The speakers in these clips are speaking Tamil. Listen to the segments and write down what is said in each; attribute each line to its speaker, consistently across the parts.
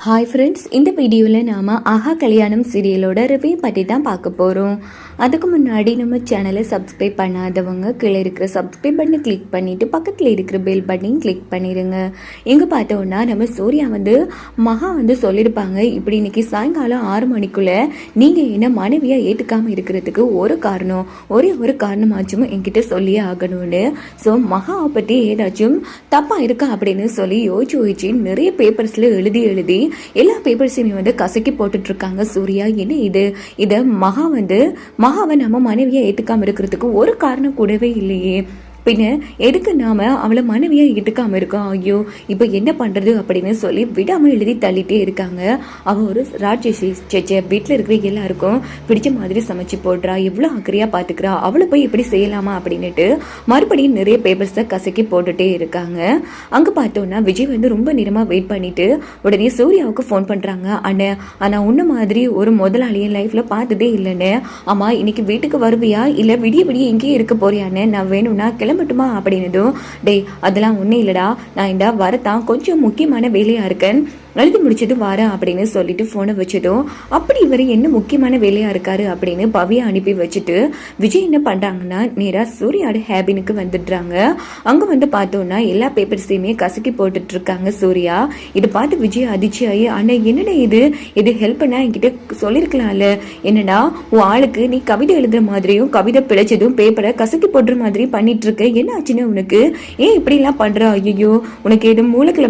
Speaker 1: ஹாய் ஃப்ரெண்ட்ஸ், இந்த வீடியோவில் நாம் ஆஹா கல்யாணம் சீரியலோட ரிவ்யூ பற்றி தான் பார்க்க போகிறோம். அதுக்கு முன்னாடி நம்ம சேனலை சப்ஸ்கிரைப் பண்ணாதவங்க கீழே இருக்கிற சப்ஸ்கிரைப் பட்டனை கிளிக் பண்ணிவிட்டு பக்கத்தில் இருக்கிற பெல் பட்டனையும் கிளிக் பண்ணிடுங்க. இங்கே பார்த்தோன்னா நம்ம சூர்யா மகா சொல்லியிருப்பாங்க, இப்படி இன்னைக்கு சாயங்காலம் 6 மணிக்குள்ளே நீங்கள் என்ன மனைவியாக ஏற்றுக்காமல் இருக்கிறதுக்கு ஒரே ஒரு காரணமாச்சும் என்கிட்ட சொல்லியே ஆகணும்னு. ஸோ மகாவை பற்றி ஏதாச்சும் தப்பாக இருக்கா அப்படின்னு சொல்லி யோசிச்சு நிறைய பேப்பர்ஸில் எழுதி எல்லா பேப்பர்ஸையுமே கசக்கி போட்டுட்டு இருக்காங்க சூர்யா. என்ன இதை மகாவை நம்ம மனைவியை ஏற்றுக்காம இருக்கிறதுக்கு ஒரு காரணம் கூடவே இல்லையே. பின்ன எதுக்கு நாம அவளை மனைவியா ஏற்றுக்காம இருக்கோம்? ஐயோ, இப்போ என்ன பண்றது அப்படின்னு சொல்லி விடாமல் எழுதி தள்ளிட்டே இருக்காங்க. அவள் ஒரு ராட்சசி வீட்டில் இருக்கிற எல்லாருக்கும் பிடிச்ச மாதிரி சமைச்சு போடுறா, எவ்வளோ அக்கறையா பார்த்துக்கிறா, அவளை போய் எப்படி செய்யலாமா அப்படின்னுட்டு மறுபடியும் நிறைய பேப்பர்ஸை கசக்கி போட்டுட்டே இருக்காங்க. அங்கே பார்த்தோன்னா விஜய் ரொம்ப நேரமாக வெயிட் பண்ணிட்டு உடனே சூர்யாவுக்கு ஃபோன் பண்ணுறாங்க. ஆனால் உன்ன மாதிரி ஒரு முதலாளியை லைஃப்ல பார்த்ததே இல்லைன்னு. ஆமா, இன்னைக்கு வீட்டுக்கு வருவியா இல்லை விடிய எங்கேயே இருக்க போறியான்னு, நான் வேணும்னா கிளம்பட்டுமா அப்படின்னதும், டேய் அதெல்லாம் ஒன்றும் இல்லைடா, நான் இந்த வரத்தான் கொஞ்சம் முக்கியமான வேலையாக இருக்கேன், எழுதி முடிச்சது வாரேன் அப்படின்னு சொல்லிட்டு ஃபோனை வச்சதும், அப்படி இவர் என்ன முக்கியமான வேலையாக இருக்காரு அப்படின்னு பவியை அனுப்பி வச்சுட்டு விஜய் என்ன பண்ணுறாங்கன்னா நேராக சூர்யாவோட ஹேபினுக்கு வந்துடுறாங்க. அங்கே பார்த்தோன்னா எல்லா பேப்பர்ஸையுமே கசக்கி போட்டுட்டு இருக்காங்க சூர்யா. இதை பார்த்து விஜய் அதிர்ச்சி ஆகி, ஆனால் என்னடா இது ஹெல்ப் பண்ணா என்கிட்ட சொல்லியிருக்கலாம்ல, என்னடா உன் ஆளுக்கு நீ கவிதை எழுதுற மாதிரியும் கவிதை பிழைச்சதும் பேப்பரை கசக்கி போடுற மாதிரி பண்ணிட்டு இருக்க, என்ன ஆச்சுன்னு உனக்கு, ஏன் இப்படிலாம் பண்ற? ஐயோ, உனக்கு எது மூளைக்குள்ள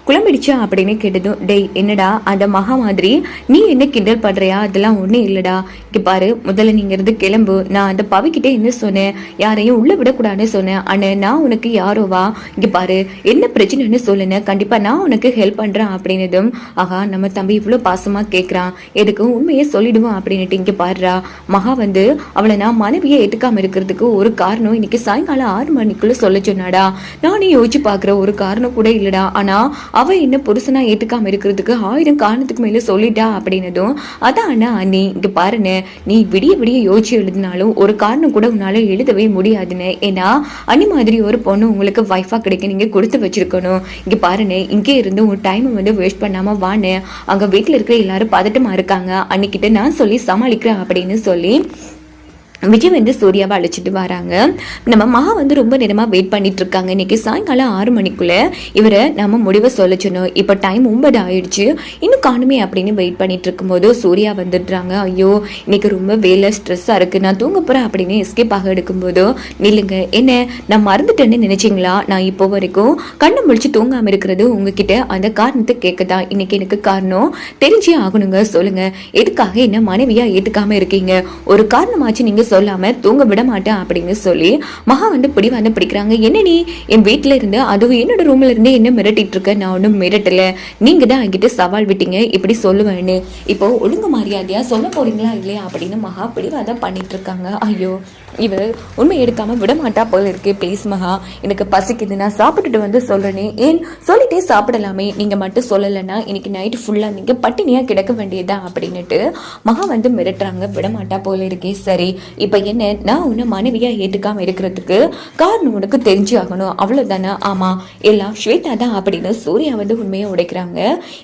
Speaker 1: குழம்பிடுச்சா அப்படின்னு கேட்டதும், டேய் என்னடா அந்த மகா மாதிரி நீ என்ன கிண்டல் பண்றியா? அதெல்லாம் ஒன்றும் இல்லடா, இங்கே பாரு, முதல்ல நீங்க இருந்து கிளம்பு. நான் அந்த பவிக்கிட்டே என்ன சொன்னேன், யாரையும் உள்ள விடக்கூடாதுன்னு சொன்னேன். ஆனால் நான் உனக்கு யாரோவா, இங்கே பாரு என்ன பிரச்சனைன்னு சொல்லுனேன், கண்டிப்பா நான் உனக்கு ஹெல்ப் பண்றேன் அப்படின்னதும், ஆகா நம்ம தம்பி இவ்வளோ பாசமா கேட்குறான், எதுக்கும் உண்மையே சொல்லிடுவான் அப்படின்னுட்டு, இங்கே பாருடா மகா அவளை நான் மனைவியை ஏற்றுக்காம இருக்கிறதுக்கு ஒரு காரணம் இன்னைக்கு சாயங்காலம் 6 மணிக்குள்ள சொல்ல சொன்னாடா. நானே யோசிச்சு பார்க்குற ஒரு காரணம் கூட இல்லடா, ஆனா அவ என்ன புருஷனா ஏத்துக்காம இருக்கிறதுக்கு 1000 காரணத்துக்கு மேல சொல்லிட்டா அப்படின்னதும், அதான் அண்ணி இங்க பாருன்னு, நீ விடிய யோசிச்சு எழுதினாலும் ஒரு காரணம் கூட உன்னால எழுதவே முடியாதுன்னு. ஏன்னா அண்ணி மாதிரி ஒரு பொண்ணு உங்களுக்கு வைஃபா கிடைக்க நீங்க கொடுத்து வச்சிருக்கணும். இங்க பாருன்னு, இங்கே இருந்து உன் டைம் வேஸ்ட் பண்ணாம வான்னு, அங்க வீட்டுல இருக்கிற எல்லாரும் பதட்டமா இருக்காங்க, அன்னிக்கிட்ட நான் சொல்லி சமாளிக்கிறேன் அப்படின்னு சொல்லி விஜய் சூர்யாவை அழைச்சிட்டு வராங்க. நம்ம மகா ரொம்ப நேரமாக வெயிட் பண்ணிட்டு இருக்காங்க. இன்னைக்கு சாயங்காலம் 6 மணிக்குள்ள இவரை நம்ம முடிவை சொல்ல சொன்னோம். இப்போ டைம் 9 ஆயிடுச்சு, இன்னும் காணுமே அப்படின்னு வெயிட் பண்ணிட்டு இருக்கும்போது சூர்யா வந்துடுறாங்க. ஐயோ இன்னைக்கு ரொம்ப வேலை ஸ்ட்ரெஸ்ஸாக இருக்கு, நான் தூங்க போறேன் அப்படின்னு எஸ்கேப் ஆக எடுக்கும்போதோ, நில்லுங்க, என்ன நான் மறந்துட்டேன்னு நினைச்சிங்களா? நான் இப்போ வரைக்கும் கண்ணை முடிச்சு தூங்காம இருக்கிறது உங்ககிட்ட அந்த காரணத்தை கேட்கதான். இன்னைக்கு எனக்கு காரணம் தெரிஞ்சே ஆகணுங்க, சொல்லுங்க, எதுக்காக என்ன மனைவியா ஏத்துக்காம இருக்கீங்க? ஒரு காரணமாச்சு நீங்க சொல்லாம தூங்க விட மாட்டேன் அப்படின்னு சொல்லி மகா பிடிக்கிறாங்க. என்ன நீ என் வீட்டுல இருந்து, அதுவும் என்னோட ரூம்ல இருந்து என்ன மிரட்டிட்டு இருக்க? நான் ஒன்னும் மிரட்டல, நீங்க தான் என்கிட்ட சவால் விட்டீங்க இப்படி சொல்லுவேன்னு. இப்போ ஒழுங்கு மரியாதையா சொல்ல போறீங்களா இல்லையா அப்படின்னு மகா பிடிவாதம் பண்ணிட்டு இருக்காங்க. ஐயோ இவர் உண்மை எடுக்காம விட மாட்டா போல இருக்கு. ப்ளீஸ் மகா, எனக்கு பசிக்குது, நான் சாப்பிட்டுட்டு சொல்றேனே, ஏன் சொல்லிட்டே சாப்பிடலாமே, நீங்க மட்டும் சொல்லலைன்னா இன்னைக்கு நைட்டு ஃபுல்லா நீங்க பட்டினியா கிடக்க வேண்டியதா அப்படின்னுட்டு மகா மிரட்டுறாங்க. விட மாட்டா போல இருக்கே. சரி இப்ப என்ன, நான் உன்னை மனைவியா ஏத்துக்காம இருக்கிறதுக்கு காரணம் உனக்கு தெரிஞ்சு ஆகணும், அவ்வளவுதானே? ஆமா, எல்லாம் ஸ்வேதா தான் அப்படின்னு சூர்யா உண்மையை உடைக்கிறாங்க.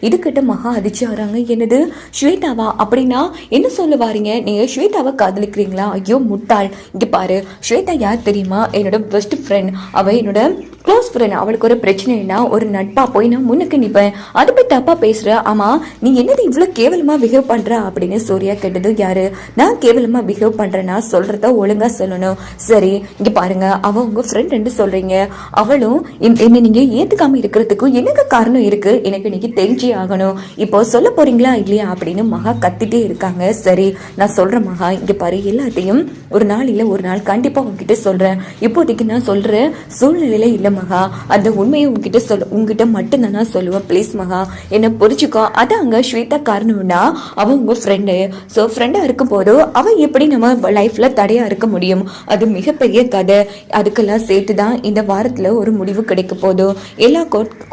Speaker 1: இதுக்கிட்ட மகா அதிர்ச்சி ஆறாங்க. என்னது ஸ்வேதாவா? அப்படின்னா என்ன சொல்ல வாரீங்க, நீங்க ஸ்வேதாவை காதலிக்கிறீங்களா? ஐயோ முட்டாள், இங்க பாரு, ஸ்வேதா யார் தெரியுமா? என்னோட பெஸ்ட் ஃப்ரெண்ட், அவ என்னோட க்ளோஸ் ஃப்ரெண்ட். அவளுக்கு ஒரு பிரச்சனைனா ஒரு நட்பா போய் நான் முன்னுக்கு நிற்பேன், அதை போய் தப்பா பேசுற. ஆமா நீ என்னது இவ்வளவு கேவலமா பிஹேவ் பண்ற அப்படின்னு சூர்யா கேட்டது. யாரு நான் கேவலமா பிஹேவ் பண்றேன்னா சொல்றத ஒழுங்கா சொல்லணும். சரி இங்க பாருங்க, அவ உங்க ஃப்ரெண்ட் சொல்றீங்க, அவளும் என்ன நீங்க ஏத்துக்காம இருக்கிறதுக்கும் எனக்கு காரணம் இருக்கு, எனக்கு இன்னைக்கு தெரிஞ்சே ஆகணும். இப்போ சொல்ல போறீங்களா இல்லையா அப்படின்னு மகா கத்திட்டே இருக்காங்க. சரி நான் சொல்றேன் மகா, இங்க பாரு, எல்லாத்தையும் ஒரு நாள் இல்ல ஒரு நாள் கண்டிப்பா உங்ககிட்ட சொல்றேன், இப்போதைக்கு நான் சொல்ற சூழ்நிலையில இல்ல மகா, அந்த உண்மையை உங்ககிட்ட மட்டும் தான் நான் சொல்லுவேன். ப்ளீஸ் மகா என்ன புரிச்சுக்கோ. அதான் அங்க ஸ்வேதா காரணம்னா அவ உங்க ஃப்ரெண்டு. ஸோ ஃப்ரெண்டா இருக்கும் போதோ அவ எப்படி நம்ம லைஃப்ல தடையா இருக்க முடியும்? அது மிகப்பெரிய கதை. அதுக்கெல்லாம் சேர்த்து தான் இந்த வாரத்துல ஒரு முடிவு கிடைக்க போதும். எல்லா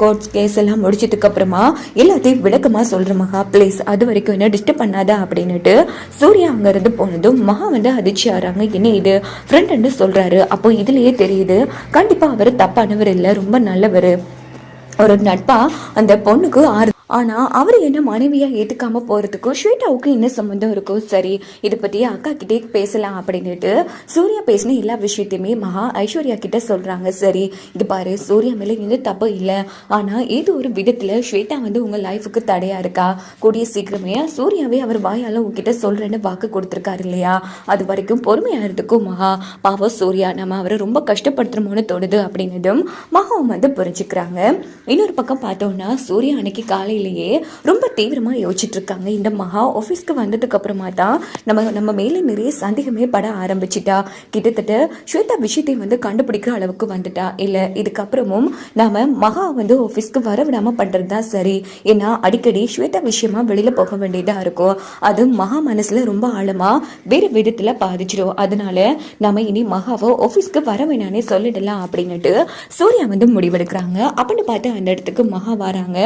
Speaker 1: கோர்ட் கேஸ் எல்லாம் முடிச்சதுக்கு அப்புறமா எல்லாத்தையும் விளக்கமா சொல்ற மகா, ப்ளீஸ் அது வரைக்கும் என்ன டிஸ்டர்ப் பண்ணாத அப்படின்னுட்டு சூர்யா அங்க இருந்து போனதும் மகா அதிர்ச்சி ஆறாங்க. என்ன இது ஃப்ரெண்ட் சொல்றாரு, அப்போ இதுலயே தெரியுது கண்டிப்பா அவர் தப்பானவர் இல்லை, ரொம்ப நல்லவர். ஒரு நட்பா அந்த பொண்ணுக்கு ஆனா அவர் என்ன மனைவியா ஏத்துக்காம போறதுக்கும் ஸ்வேதாவுக்கு என்ன சம்பந்தம் இருக்கும். சரி, இதை பத்தி அக்கா கிட்டே பேசலாம் அப்படின்னுட்டு சூர்யா பேசின எல்லா விஷயத்தையுமே மகா ஐஸ்வர்யா கிட்ட சொல்றாங்க. சரி, இது பாரு, சூர்யா மேல எந்த தப்பு இல்லை, ஆனா ஏதோ ஒரு விதத்துல ஸ்வேதா உங்க லைஃபுக்கு தடையா இருக்கா. கூடிய சீக்கிரமே சூர்யாவே அவர் வாயால உங்ககிட்ட சொல்றேன்னு வாக்கு கொடுத்துருக்காரு இல்லையா, அது வரைக்கும் பொறுமையா இருக்கும் மகா. பாவம் சூர்யா, நம்ம அவரை ரொம்ப கஷ்டப்படுத்துறோமோன்னு தோணுது அப்படின்னதும் மகாவும் புரிஞ்சுக்கிறாங்க. இன்னொரு பக்கம் பார்த்தோம்னா சூர்யா அன்னைக்கு காலையிலேயே ரொம்ப தீவிரமா யோசிச்சுட்டு இருக்காங்க. இந்த மகா ஆஃபீஸ்க்கு வந்ததுக்கு அப்புறமா தான் நம்ம மேலே நிறைய சந்தேகமே பட ஆரம்பிச்சிட்டா. கிட்டத்தட்ட ஸ்வேதா விஷயத்தை கண்டுபிடிக்கிற அளவுக்கு வந்துட்டா. இல்லை, இதுக்கப்புறமும் நாம மகா ஆஃபீஸ்க்கு வர விடாம பண்றது தான் சரி. ஏன்னா அடிக்கடி ஸ்வேதா விஷயமா வெளியில போக வேண்டியதா இருக்கும். அது மகா மனசுல ரொம்ப ஆழமா வேறு விதத்துல பாதிச்சிடும். அதனால நாம இனி மகாவை ஆஃபீஸ்க்கு வர வேணானே சொல்லிடலாம் அப்படின்னுட்டு சூர்யா முடிவெடுக்கிறாங்க. அப்படின்னு பார்த்து அந்த இடத்துக்கு மகா வராங்க.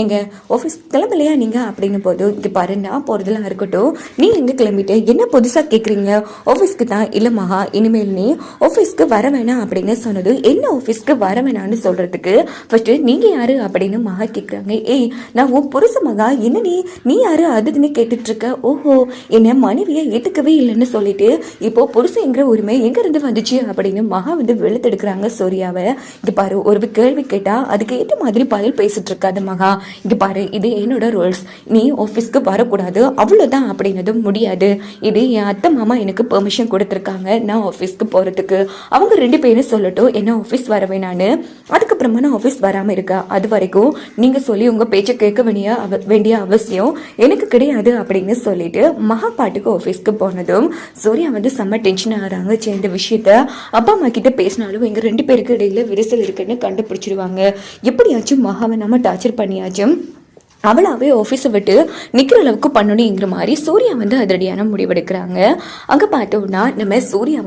Speaker 1: எங்க ஆஃபீஸ் கிளம்பலையா நீங்க அப்படின்னு போது, இங்கே பாரு, நான் போறதுலாம் இருக்கட்டும், நீ எங்க கிளம்பிட்டு என்ன புதுசா கேட்குறீங்க, ஆஃபீஸ்க்கு தான். இல்லை மகா, இனிமேல் நீ ஆஃபீஸ்க்கு வர வேணாம் அப்படின்னு சொன்னது. என்ன ஆஃபீஸ்க்கு வர வேணான்னு சொல்றதுக்கு ஃபர்ஸ்ட் நீங்க யாரு அப்படின்னு மகா கேட்குறாங்க. ஏய், நான் உன் புருஷ மகா, என்ன நீ யாரு அதுன்னு கேட்டுட்டு இருக்க. ஓஹோ, என்ன மனைவியை ஏத்துக்கவே இல்லைன்னு சொல்லிட்டு இப்போ புருஷங்கிற உரிமை எங்க இருந்து வந்துச்சு அப்படின்னு மகா வெளுத்தெடுக்கிறாங்க சூர்யாவை. இங்க பாரு, ஒரு கேள்வி கேட்டா அதுக்கு ஏற்ற மாதிரி பதில் பேசிட்டு இருக்காது மகா. இங்க பாரு, இது என்னோட ரூல்ஸ், நீ ஆஃபீஸ்க்கு வரக்கூடாது அவ்வளோதான் அப்படின்னதும் முடியாது. இது என் அத்தை மாமா எனக்கு பெர்மிஷன் கொடுத்துருக்காங்க நான் ஆஃபீஸ்க்கு போகிறதுக்கு. அவங்க 2 பேரும் சொல்லட்டும் என்ன ஆஃபீஸ் வர வேணான்னு. அதுக்கப்புறமா நான் ஆஃபீஸ் வராமல் இருக்கேன். அது வரைக்கும் நீங்கள் சொல்லி உங்கள் பேச்சை கேட்க வேண்டிய அவசியம் எனக்கு கிடையாது அப்படின்னு சொல்லிட்டு மகா பாட்டுக்கு ஆஃபீஸ்க்கு போனதும் சூர்யா செம்ம டென்ஷன் ஆகிறாங்க. இந்த விஷயத்த அப்பா அம்மா கிட்ட பேசினாலும் எங்கள் 2 பேருக்கு இடையில விரிசல் இருக்குன்னு கண்டுபிடிச்சிருவாங்க. எப்படியாச்சும் மகாவை நம்ம டார்ச்சர் பண்ணியாச்சும் அவளாவே ஆஃபீஸை விட்டு நிற்கிற அளவுக்கு பண்ணணுங்கிற மாதிரி சூர்யா அதிரடியான முடிவெடுக்கிறாங்க. அங்கே பார்த்தோம்னா நம்ம சூர்யா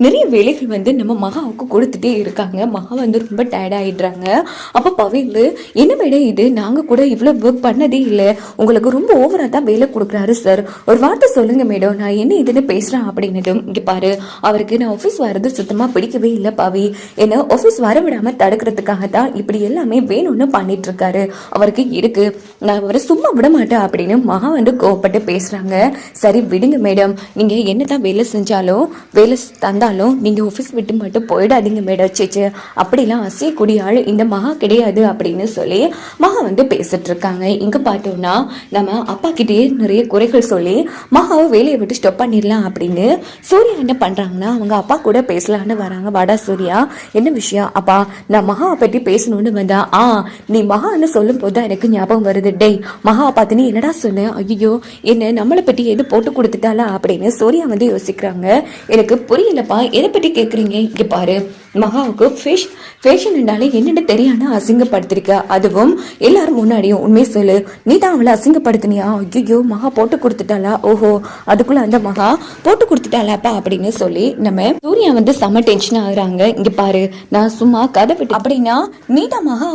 Speaker 1: நிறைய வேலைகள் நம்ம மகாவுக்கு கொடுத்துட்டே இருக்காங்க. மகா ரொம்ப டயர்டாகிடுறாங்க. அப்போ பவில், என்ன மேடம் இது, நாங்கள் கூட இவ்வளோ ஒர்க் பண்ணதே இல்லை, உங்களுக்கு ரொம்ப ஓவராக தான் வேலை கொடுக்குறாரு சார், ஒரு வார்த்தை சொல்லுங்க மேடம், நான் என்ன இதுன்னு பேசுகிறேன் அப்படின்னதும், இங்கே பாரு, அவருக்கு நான் ஆஃபீஸ் வர்றது சுத்தமாக பிடிக்கவே இல்லை பவி, என்ன ஆஃபீஸ் வர விடாமல் தடுக்கிறதுக்காக தான் இப்படி எல்லாமே வேணும்னு பண்ணிட்டு இருக்காரு, அவருக்கு இருக்கு, நான் அவரை சும்மா விட மாட்டேன் அப்படின்னு மகா கோவப்பட்டு பேசுறாங்க. சரி விடுங்க மேடம், நீங்க என்னதான் வேலை செஞ்சாலும் வேலை தந்தாலும் நீங்க ஆஃபீஸ் விட்டு மட்டும் போயிடாதீங்க மேடம். சேச்சு, அப்படிலாம் அசையக்கூடிய ஆள் இந்த மகா கிடையாது அப்படின்னு சொல்லி மகா பேசிட்டு இருக்காங்க. இங்க பார்த்தோம்னா நம்ம அப்பா கிட்டேயே நிறைய குறைகள் சொல்லி மகாவை வேலையை விட்டு ஸ்டாப் பண்ணிடலாம் அப்படின்னு சூர்யா என்ன பண்றாங்கன்னா அவங்க அப்பா கூட பேசலான்னு வராங்க. வாடா சூர்யா, என்ன விஷயம் அப்பா, நான் மகாவை பற்றி பேசணும்னு வந்தா, நீ மகான்னு சொல்லும் போதுதான் எனக்கு ஞாபகம் வருது. டேய் மகா பார்த்து நீ என்னடா சொன்ன, ஐயோ என்ன நம்மளை பற்றி எது போட்டு கொடுத்துட்டாளா அப்படின்னு சூர்யா யோசிக்கிறாங்க. எனக்கு புரியலப்பா, எதை பற்றி கேட்குறீங்க. இங்கே பாரு, மகாவுக்கு ஃபேஷன் என்றாலே என்னென்னு தெரியாம அசிங்கப்படுத்திருக்க, அதுவும் எல்லாரும் முன்னாடியும். உண்மையை சொல்லு, நீ தான் அவளை அசிங்கப்படுத்தினியா. ஐயோ மகா போட்டு கொடுத்துட்டாளா, ஓஹோ அதுக்குள்ள அந்த மகா போட்டு கொடுத்துட்டாளாப்பா அப்படின்னு சொல்லி நம்ம சூர்யா செம்ம டென்ஷன் ஆகுறாங்க. இங்க பாரு, நான் சும்மா கதை விட்டு அப்படின்னா நீ தான் மகா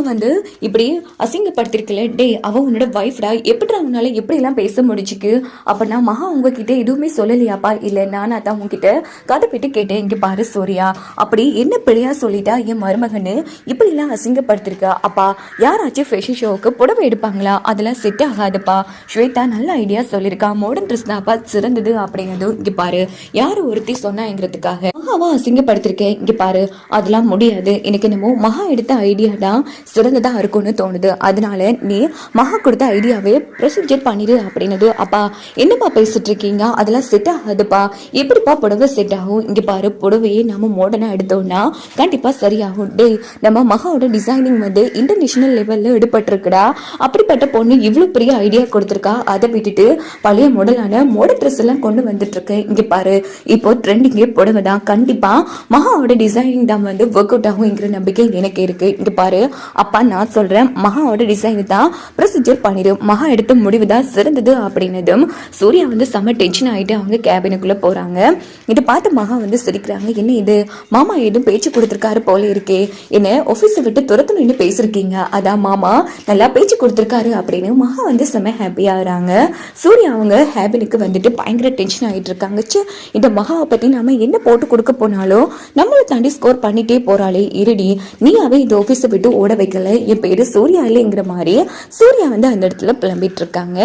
Speaker 1: இப்படி அசிங்கப்படுத்திருக்கல. டே, அவ உன்னோட வைஃப்டா, எப்படி அவனால எப்படி எல்லாம் பேச முடிச்சுக்கு. அப்படின்னா மகா உங்ககிட்ட எதுவுமே சொல்லலையாப்பா. இல்ல நானா தான் உங்ககிட்ட கதை விட்டு கேட்டேன். இங்க பாரு சூர்யா, அப்படி என்ன பிள்ளையா சொல்லிட்டா என் மருமகன்னு இப்படி எல்லாம் அசிங்கப்படுத்திருக்கா. அப்பா, யாராச்சும் ஃபேஷன் ஷோவுக்கு புடவை எடுப்பாங்களா, அதெல்லாம் செட் ஆகாதுப்பா. ஸ்வேதா நல்ல ஐடியா சொல்லியிருக்கா, மாடர்ன் ட்ரெஸ் தான்ப்பா சிறந்தது அப்படிங்கிறது. இங்க பாரு, யாரு ஒருத்தி சொன்னாங்கிறதுக்காக மகாவா அசிங்கப்படுத்திருக்கேன். இங்க பாரு, அதெல்லாம் முடியாது. எனக்கு என்னமோ மகா எடுத்த ஐடியா தான் சிறந்ததா இருக்கும்னு தோணுது. அதனால நீ மகா கொடுத்த ஐடியாவே ப்ரொசீஜர் பண்ணிடு அப்படின்னது. அப்பா என்னப்பா பேசிட்டு இருக்கீங்க, அதெல்லாம் செட் ஆகாதுப்பா. எப்படிப்பா புடவை செட் ஆகும். இங்க பாரு, புடவையே நம்ம மாடர்னா எடுத்தோம்னா கண்டிப்பா சரியாகும். டே, நம்ம மகாவோட டிசைனிங் இன்டர்நேஷனல் லெவல்ல எடுப்பட்டிருக்குடா. அப்படிப்பட்ட பொண்ணு இவ்வளவு பெரிய ஐடியா கொடுத்துருக்கா. அதை விட்டுட்டு பழைய மாடலான மாடல் ட்ரெஸ் எல்லாம் கொண்டு வந்துட்டு இருக்கு. இங்க பாரு, இப்போ ட்ரெண்டிங்கே புடவை தான். கண்டிப்பா மகாவோட டிசைனிங் தான் ஒர்க் அவுட் ஆகுங்கிற நம்பிக்கை எனக்கு இருக்கு. இங்க பாரு அப்பா, நான் சொல்றேன் மகாவோட டிசைன் தான் ப்ரொசீஜர் பண்ணிடு, மகா எடுத்த முடிவு தான் சிறந்தது அப்படின்னதும் சூர்யா வந்து செம்ம டென்ஷன் ஆகிட்டு அவங்க கேபினுக்குள்ளே போகிறாங்க. இதை பார்த்து மகா வந்து சிரிக்கிறாங்க. என்ன இது, மாமா எதுவும் பேச்சு கொடுத்துருக்காரு போல இருக்கே, என்ன ஆஃபீஸை விட்டு துரத்தணும்னு பேசியிருக்கீங்க, அதான் மாமா நல்லா பேச்சு கொடுத்துருக்காரு அப்படின்னு மகா வந்து செம்ம ஹாப்பியாகிறாங்க. சூர்யா அவங்க கேபினுக்கு வந்துட்டு பயங்கர டென்ஷன் ஆகிட்டு இருக்காங்க. இந்த மகாவை பற்றி நம்ம என்ன போட்டு கொடுக்க போனாலும் நம்மளை தாண்டி ஸ்கோர் பண்ணிட்டே போறாளே, இருடி நீயாவே இந்த ஆஃபீஸை விட்டு ஓட வைக்கல, என் பேரு சூர்யா இல்லைங்கிற மாதிரி சூர்யா வந்து அந்த இடத்துல புலம்பிட்டு இருக்காங்க.